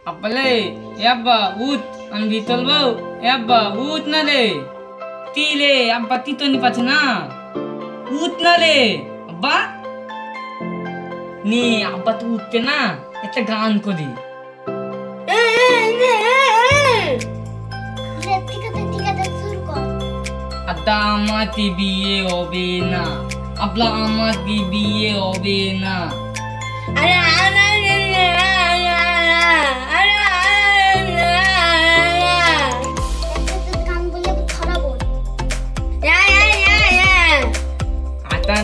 আব্বালে এ আব্বা উঠ আমি ভিতর বউ এ আব্বা উঠ না রে তিলে আব্বা তিতনি পাচ্ছে না উঠ না রে আব্বা নে আব্বা তো উঠতে না একটা গান করি আদা আমার বিয়ে হবে না আব্লা আমার বিয়ে হবে না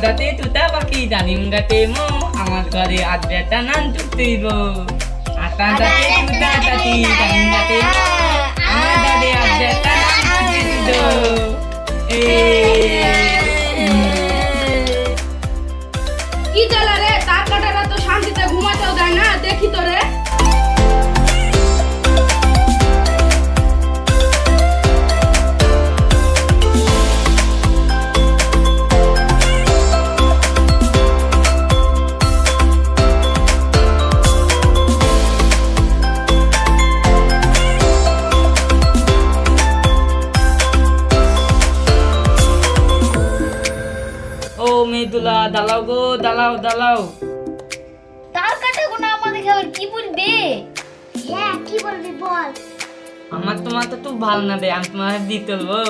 দাতে তুতা পাখি জানিম গাতে মো আমার ঘরে আজ বেটা নান তুইব আতা দাতে তুতা তাতি জানিম গাতে মো আমার ঘরে আজ বেটা নান তুইব কি জ্বালা রে তার কাটারা তো শান্তিতে ঘুমাতেও দেয় না দেখি তো রে মেদুলা দালাও গো দালাও দালাও তার কাটা গুনা আমাদের খাবার কি বলবে হ্যাঁ কি বলবি বল আমার তোমার তো খুব ভালো না রে আমি তোমার দিয়ে তুলবো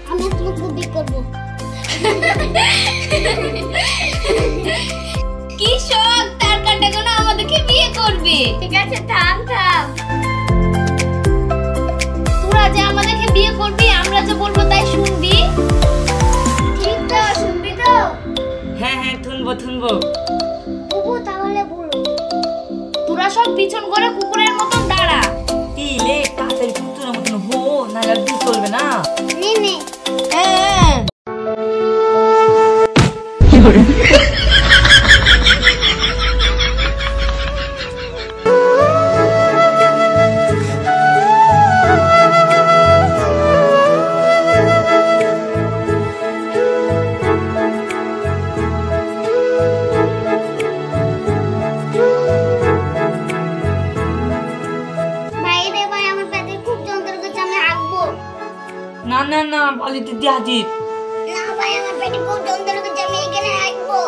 আমি তোমাকে বিয়ে করব কি শখ তার কাটা গুনা আমাদেরকে বিয়ে করবে ঠিক আছে থাম থাম তোরা যে আমাদেরকে বিয়ে করবি আমরা যে বলবো তাই শুনবি ঠিক তো শুনবি তো হ্যাঁ হ্যাঁ শুনবো বুবু তাহলে বলো তোরা সব পিছন করে কুকুরের মতন দাঁড়া তিলে তাড়াতাড়ি কুকুরের মতন হো না দুধ চলবে না নে নে না না না বালিতে দিয়ে হাজির না ভাই আমার পেটে খুব যন্ত্রণা করছে আমি এখানে রাখবো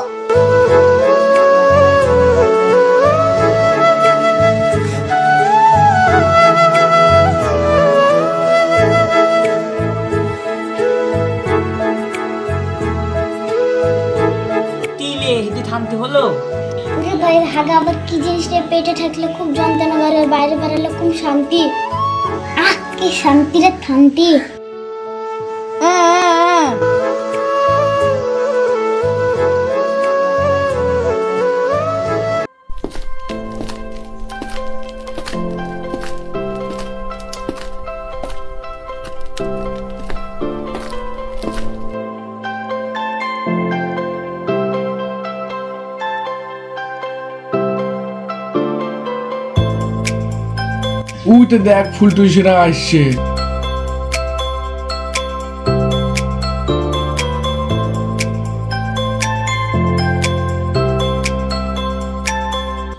তিলে হেঁটে থামতে হলো ওরে ভাই হাগা আবার কি জিনিসটা পেটে থাকলে খুব যন্ত্রণা করে বাইরে বেরোলে খুব শান্তি কি শান্তি রে শান্তি উইতে দেখ ফুলটুসিরা আসছে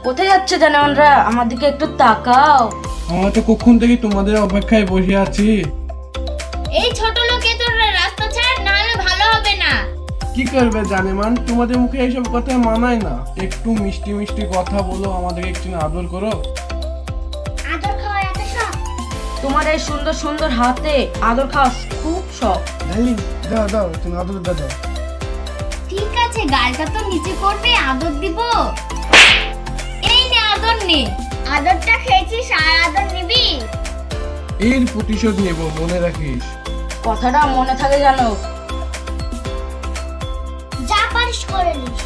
কোথায় যাচ্ছে জানেমানরা আমার দিকে একটু তাকাও আমরা তো কখন থেকে তোমাদের অপেক্ষায় বসে আছি এই ছোট লোকে তোর রাস্তা ছাড় না হলে ভালো হবে না কি করবে জানেমান তোমাদের মুখে এইসব কথা মানায় না একটু মিষ্টি মিষ্টি কথা বলো আমাদেরকে একটু আদর করো আদর খাওয়া এত শখ তোমার এই সুন্দর সুন্দর হাতে আদর খাওয়া খুব শখ ডার্লিং দাও দাও তুমি আদর দাও ঠিক আছে গালটা তো নিচে করবে আদর দিব এই নে আদর নে আদরটা খেয়েছিস আর আদর নিবি এর প্রতিশোধ নেব মনে রাখিস কথাটা মনে থাকে জানো যা পারিস করে নিস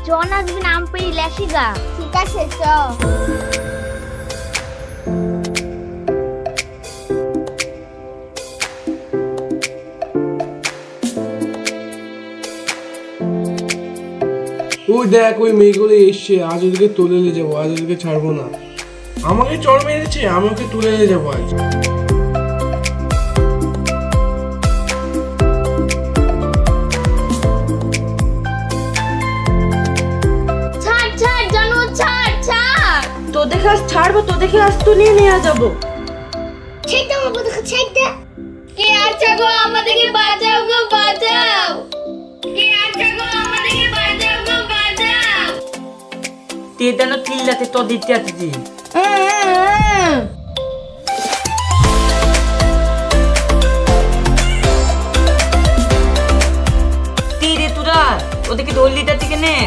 জন আসবি নাম পেয়ে লেখিগা ঠিক আছে চ ওই দেখ ওই মেয়েগুলো এসছে আজ ওদেরকে তুলে নিয়ে যাবো আজ ওদেরকে ছাড়বো না আমাকে চড় মেরেছে আমি ওকে তুলে নিয়ে যাবো আজ ছাড়বো তো দেখে আজ তো নিয়ে যাবো। ছেড়ে দাও আমাদেরকে, ছেড়ে দে। কে আছো গো, আমাদেরকে বাঁচাও গো, বাঁচাও। কে আছো গো, আমাদেরকে বাঁচাও গো, বাঁচাও। তে যেন চিল্লাতে তো দিতে আসছি। তীরে তোরা ওদেরকে ধরলি যাচ্ছে কেনে?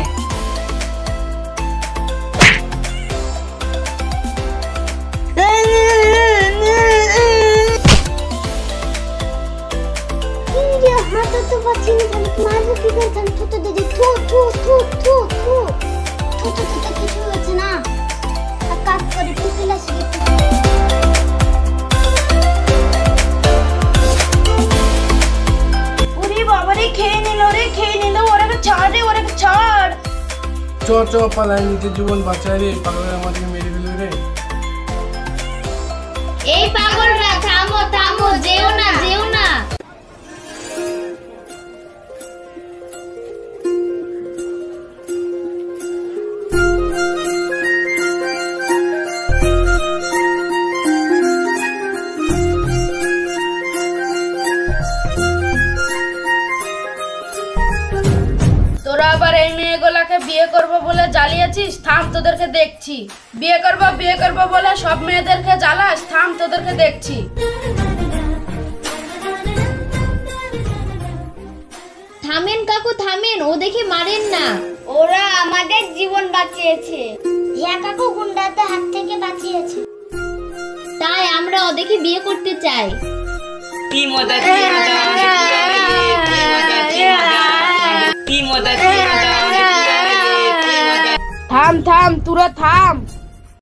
হাঁটা তো পাচ্ছি না, মারবো কি করে? থুতু দিদি, থু থু থু থু থু থু থু থু, কিছু হচ্ছে না। আর কাজ করে টুকিলা শিখে। ওরে বাবারে, খেয়ে নিল রে, খেয়ে নিল। ওরাকে ছাড় রে, ওরাকে ছাড়। চ চ পালাই, নিজের জীবন বাঁচায় রে, পাগলের আমাদেরকে মেরে ফেলবে রে। এই পাগলরা থামো থামো, যেও না যেও না। তোরা আবার এই মেয়েগুলাকে বিয়ে করবো বলে জ্বালিয়েছিস? থাম, তোদেরকে দেখছি। বিয়ে করবো বলে সব মেয়েদেরকে জ্বালাস? থাম, তোদেরকে দেখছি। থামেন কাকু থামেন, ও দেখে মারেন না। ওরা আমাদের জীবন বাঁচিয়েছে। হ্যাঁ কাকু, গুন্ডাদের হাত থেকে বাঁচিয়েছে। তাই আমরা ওদেরকে বিয়ে করতে চাই। কি মজা, কি মজা, কি মজা, কি মজা। থাম থাম, তোরা থাম।